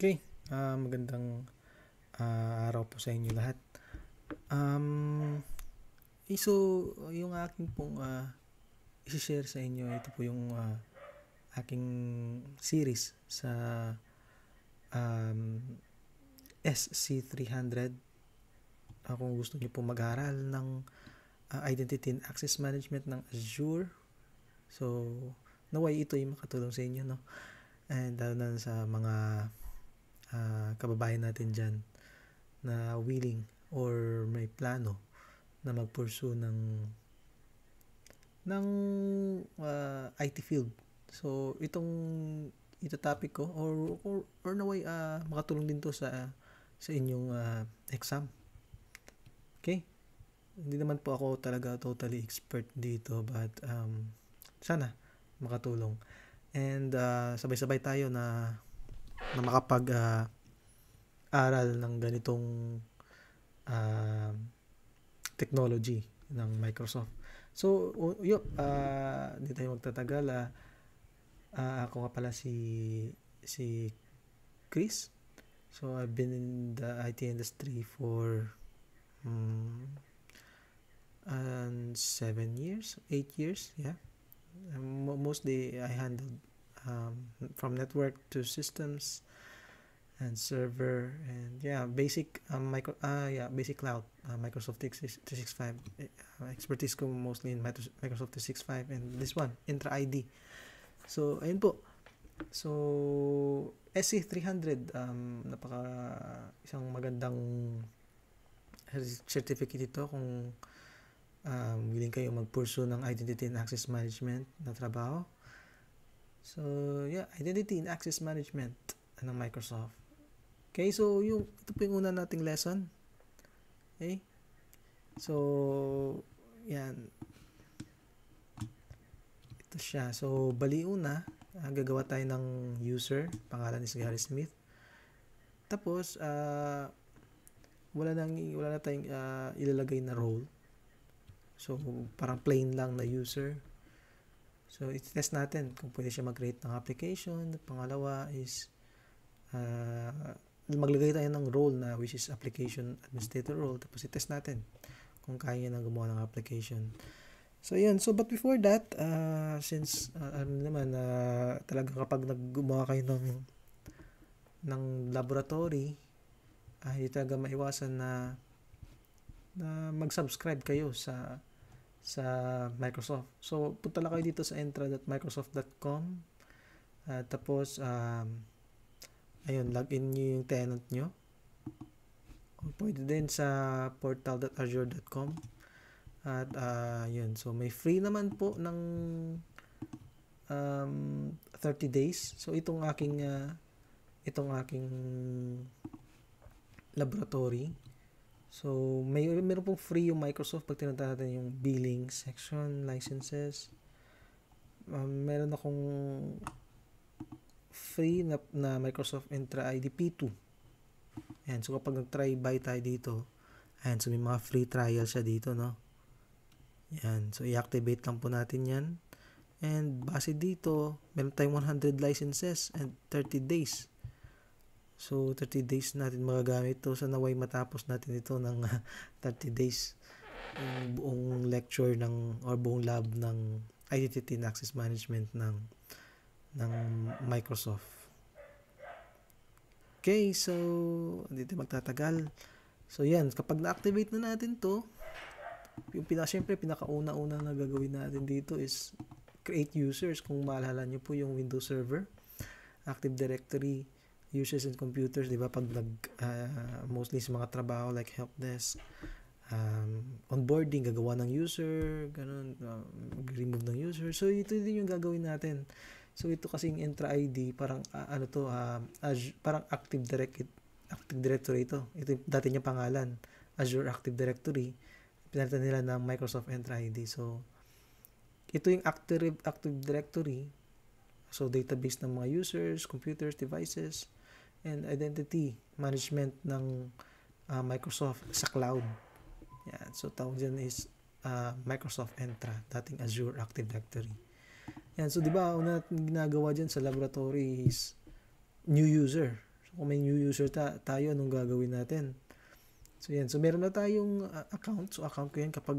Okay, magandang araw po sa inyo lahat. Um, so, yung aking pong isi-share sa inyo, ito po yung aking series sa um, SC300. Kung gusto niyo po mag-aral ng Identity and Access Management ng Azure, so naway ito yung makatulong sa inyo, no? And na sa mga kababayan natin dyan na willing or may plano na mag-pursue ng IT field. So ito topic ko or naway makatulong din to sa inyong exam. Okay? Hindi naman po ako talaga totally expert dito, but sana makatulong. And sabay-sabay tayo na makapag aral ng ganitong technology ng Microsoft. So, hindi tayo magtatagal. Ako nga pala si Chris. So, I've been in the IT industry for 7 years, 8 years, yeah. Mostly I handled from network to systems and server and basic basic cloud, Microsoft 365. Expertise ko mostly in Microsoft 365 and this one Intra ID. So ayun po. So SC300, napaka isang magandang certificate ito kung willing kayo mag-pursue ng Identity and Access Management na trabaho. So Identity and Access Management ng Microsoft. Okay, so ito po yung una nating lesson. Okay? So, yan. Ito siya. So, bali una, gagawa tayo ng user. Pangalan is Gary Smith. Tapos, wala na tayong ilalagay na role. So, parang plain lang na user. So, i-test natin kung pwede siya mag-create ng application. Pangalawa is maglagay tayo ng role na which is application administrator role, tapos i-test natin kung kaya niya nang gumawa ng application. So yun, but before that, since naman talaga kapag naggumawa kayo ng laboratory, hindi talaga maiwasan na mag-subscribe kayo sa Microsoft. So punta lang kayo dito sa entra.microsoft.com, tapos ayun, login nyo yung tenant nyo. Pwede din sa portal.azure.com. At yun, so may free naman po ng 30 days. So itong aking laboratory. So meron pong free yung Microsoft pag tinunta natin yung billing section, licenses. Meron akong free na Microsoft Entra ID P2. Ayan, so kapag nag-try buy tayo dito, ayan, so may mga free trial siya dito, no? Ayan, so i-activate lang po natin yan. And base dito, meron tayong 100 licenses and 30 days. So 30 days natin magagamit to sa naway matapos natin ito ng 30 days. Yung buong lecture or buong lab ng Identity and Access Management ng Microsoft. Okay, so dito magtatagal. So yan, kapag na-activate na natin to, yung pinakauna-una na gagawin natin dito is create users. Kung maalala nyo po yung Windows Server, Active Directory, users and computers, di ba? Pag mostly sa mga trabaho like helpdesk, onboarding, gagawa ng user, ganun, remove ng user. So ito din yung gagawin natin. So ito kasing Entra ID, parang parang Active Directory ito. Ito dati niya pangalan, Azure Active Directory. Pinalitan nila ng Microsoft Entra ID. So ito yung Active Directory. So database ng mga users, computers, devices, and identity management ng Microsoft sa cloud. Yan. So tawag dyan is Microsoft Entra, dating Azure Active Directory. Yan, so 'di ba, una ginagawa diyan sa laboratory is new user. So, kung may new user tayo, anong gagawin natin? So, yan. So, meron na tayong account. So, account ko yan kapag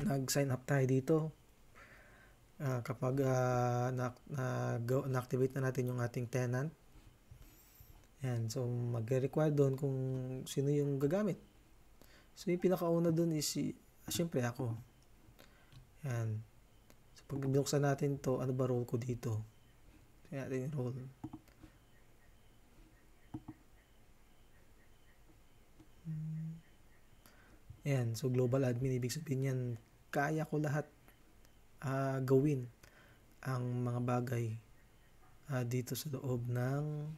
nag-sign up tayo dito. Kapag na-activate na natin yung ating tenant. Yan. So, mag-require doon kung sino yung gagamit. So, yung pinakauna doon is syempre ako. Yan. So, pag binuksan natin to, ano ba role ko dito? Kaya natin yung role. Yan. So, global admin, ibig sabihin yan, kaya ko lahat gawin ang mga bagay dito sa loob ng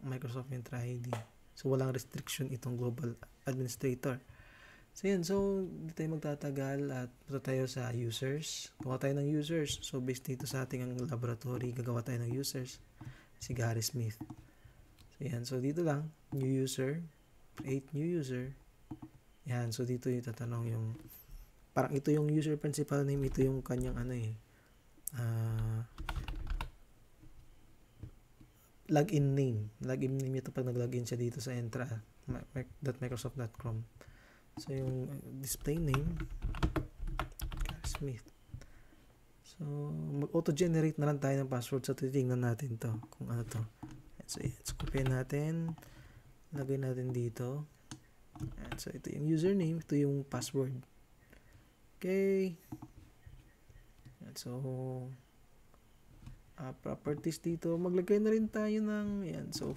Microsoft Entra ID. So, walang restriction itong global administrator. So, yan. So, hindi tayo magtatagal at punta tayo sa users. Gawa tayo ng users. So, based dito sa ating laboratory, gagawa tayo ng users. Si Gary Smith. So, yan. So, dito lang, new user, create new user. Yan. So, dito yung tatanong yung parang ito yung user principal name, ito yung kanyang login name. Login name ito pag nag-login siya dito sa entra.microsoft.com. So, yung display name, Smith. So, mag-auto-generate na lang tayo ng password. So, titingnan natin to kung ano to. So, copy natin. Lagay natin dito. So, ito yung username. Ito yung password. Okay. So, properties dito. Maglagay na rin tayo ng, yan. So,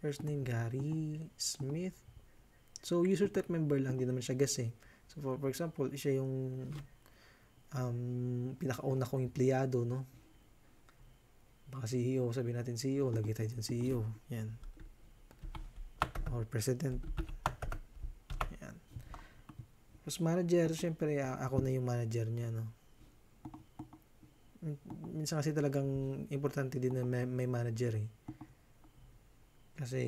first name, Gary Smith. So, user type member lang. Hindi naman siya guest eh. So, for example, siya yung pinakauna kong empleyado, no? Baka CEO. Sabihin natin CEO. Lagay tayo dyan CEO. Yan. Or president. Yan. Tapos manager, syempre, ako na yung manager niya, no? Minsan kasi talagang importante din na may manager eh. Kasi,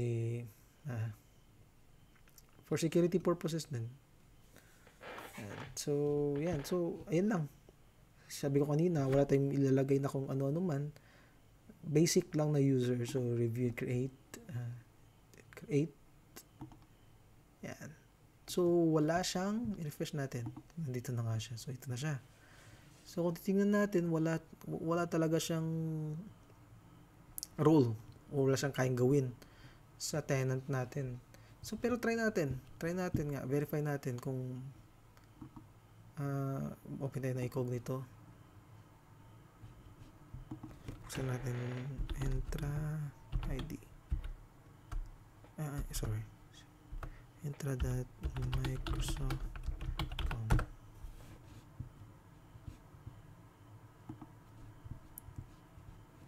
for security purposes din. So, yan. So, ayan lang. Sabi ko kanina, wala tayong ilalagay na kung ano-ano man. Basic lang na user. So, review, create. Yan. So, wala siyang, i-refresh natin. Nandito na nga siya. So, ito na siya. So, kung titingnan natin, wala talaga siyang role. O wala siyang kayang gawin sa tenant natin. So, pero try natin. Try natin nga. Verify natin kung open tayo na incognito. Buksan natin Entra ID. Sorry. Entra.microsoft.com.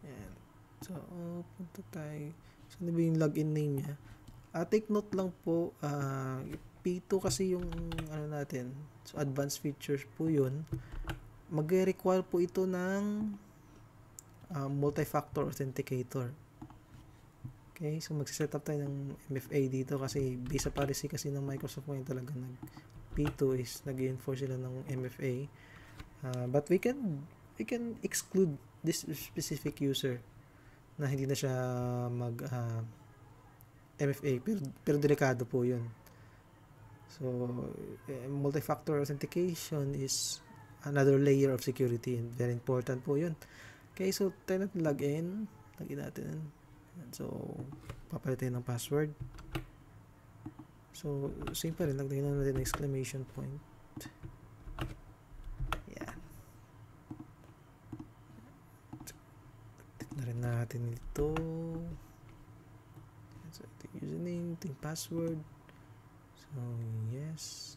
Yan. So, punta tayo. So, ano ba yung login name niya? Take note lang po, P2 kasi yung ano natin. So, advanced features po yun. Mag-require po ito ng multi-factor authenticator. Okay, so magsiset up tayo ng MFA dito kasi based sa policy kasi ng Microsoft ngayon talaga P2 is nag-enforce sila ng MFA. But we can exclude this specific user na hindi na siya mag MFA, pero delikado po yun. So, multi-factor authentication is another layer of security and very important po yun. Okay, so tayo natin login natin. So, papalitin ng password. So, same pa rin, lagyan na natin ng exclamation point. Yan. Tignan rin natin ito. So, ito yung username, ito yung password. So, yes.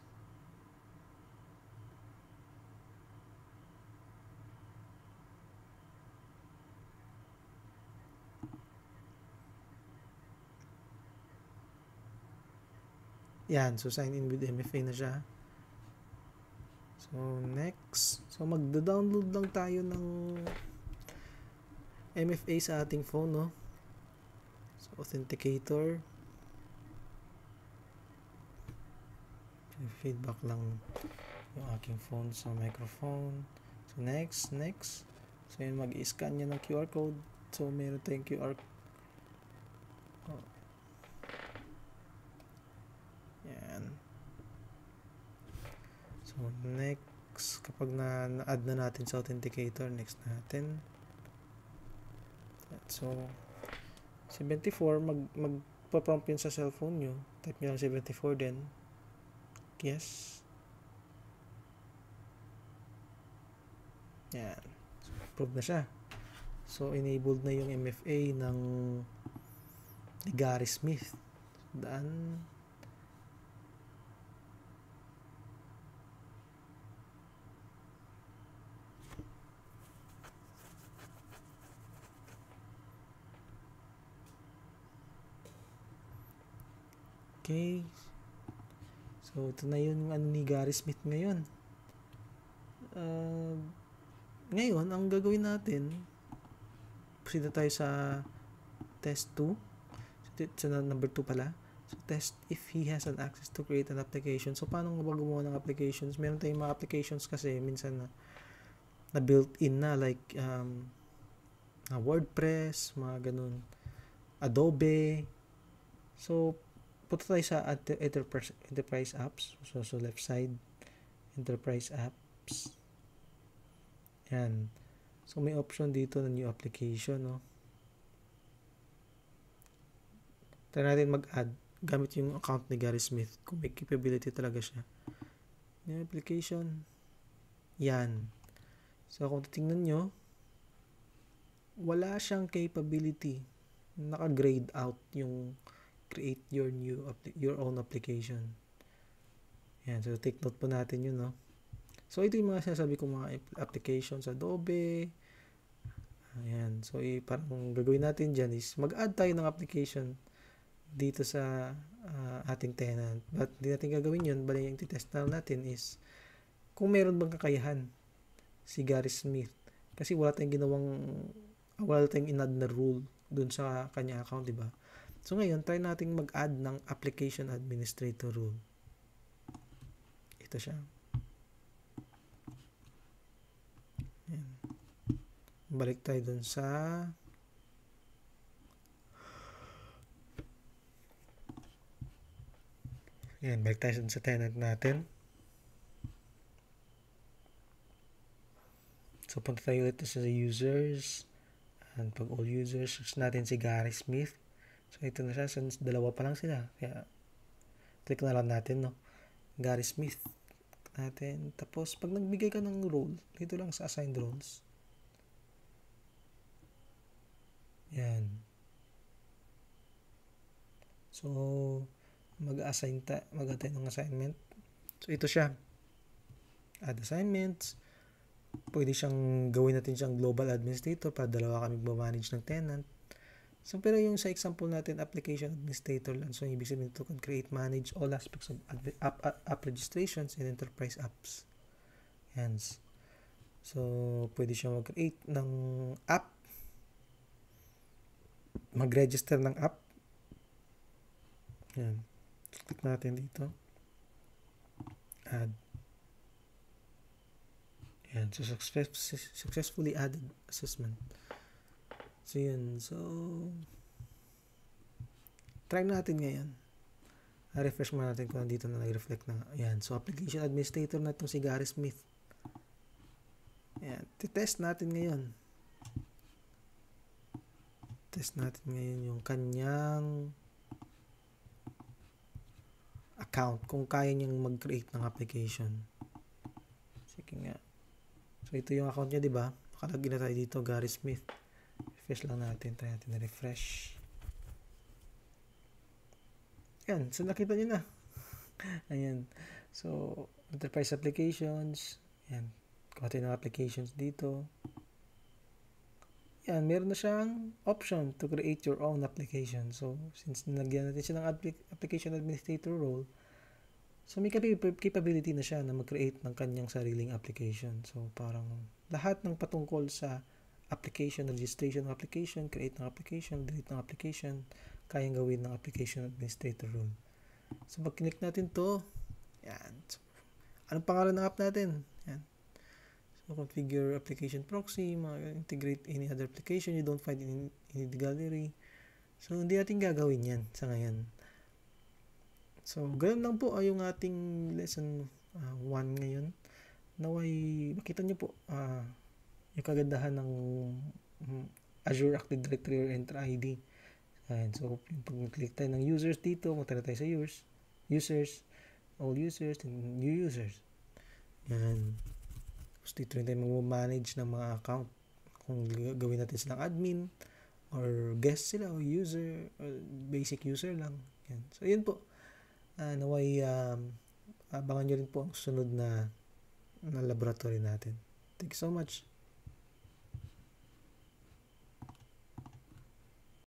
Yan. So, sign in with MFA na siya. So, next. So, magda-download lang tayo ng MFA sa ating phone, no? So, authenticator. Feedback lang yung aking phone sa microphone. So, next. So, yun, mag-i-scan niya ng QR code. So, meron tayong QR. Oh. Yan. So, next, kapag na-add na natin sa authenticator, next natin. So, 74, magpa-prompt yun sa cellphone nyo. Type nyo lang 74 din. Yes. Yan. So, approved na siya. So, enabled na yung MFA ng Gary Smith. Daan. Okay. So, ito na yun yung ni Gary Smith ngayon. Ngayon, ang gagawin natin, proceed na tayo sa test 2. So, number 2 pala. So, test if he has an access to create an application. So, paano ba gumawa ng applications? Meron tayong mga applications kasi minsan na built-in na like WordPress, mga ganun. Adobe. So, punta tayo sa enterprise apps. So, left side, enterprise apps. Yan. So, may option dito na new application, no? Try natin mag-add gamit yung account ni Gary Smith kung may capability talaga siya. New application. Yan. So, kung titingnan nyo, wala siyang capability. Naka-grade out yung create your own application. Yan. So, take note po natin yun, no? So, ito yung mga sinasabi kong mga applications, Adobe. Ayan. So, parang gagawin natin dyan is mag-add tayo ng application dito sa ating tenant. But, hindi natin gagawin yun. Bali, yung titest natin is kung meron bang kakayahan si Gary Smith. Kasi wala tayong in-add na rule dun sa kanya account, diba? So, ngayon, try natin mag-add ng application administrator rule. Ito siya. Ayan. Balik tayo dun sa balik tayo dun sa tenant natin. So, punta tayo ulit sa users. And pag all users, search natin si Gary Smith. So, ito na siya. Since dalawa pa lang sila. Kaya, click na lang natin, no? Gary Smith. Natin. Tapos, pag nagbigay ka ng role, dito lang sa assigned roles. Yan. So, mag-assign ng assignment. So, ito siya. Add assignments. Pwede siyang gawin natin siyang global administrator para dalawa kami manage ng tenant. So, pero yung sa example natin, application administrator lang. So, ibig sabihin ito can create, manage all aspects of app registrations and enterprise apps. Yan. So, pwede siyang mag-create ng app, mag-register ng app. Yan. Click natin dito. Add. Yan. So, successfully added assessment. So, yun. So, try natin ngayon. refresh mo natin kung nandito na nag-reflect na. Ayan. So, application administrator na itong si Gary Smith. Ayan. Test natin ngayon. Test natin ngayon yung kanyang account. Kung kaya niyang mag-create ng application. Sige nga. So, ito yung account niya, diba? Nakalagin na tayo dito, Gary Smith. Refresh lang natin. Try natin na refresh. Ayan. So, nakita niyo na. Ayan. So, enterprise applications. Ayan. Kuha tayo ng applications dito. Ayan. Meron na siyang option to create your own application. So, since nilagyan natin siya ng application administrator role, so may capability na siya na mag-create ng kanyang sariling application. So, parang lahat ng patungkol sa application, registration ng application, create ng application, delete ng application, kayang gawin ng application administrator role. So, pag click natin to, yan. So, anong pangalan ng app natin? Yan. So, configure application proxy, integrate any other application you don't find in the gallery. So, hindi natin gagawin yan sa ngayon. So, ganoon lang po yung ating lesson 1 ngayon. Naway, makita nyo po yung kagandahan ng Azure Active Directory or Entra ID. Ayan, so, pag click tayo ng users dito, magtala tayo sa users, all users, and new users. Yan. Tapos dito rin tayo mag-manage ng mga account. Kung gawin natin silang admin, or guest sila, or user, or basic user lang. Yan. So, yun po. Naway, abangan nyo rin po ang sunod na laboratory natin. Thank you so much.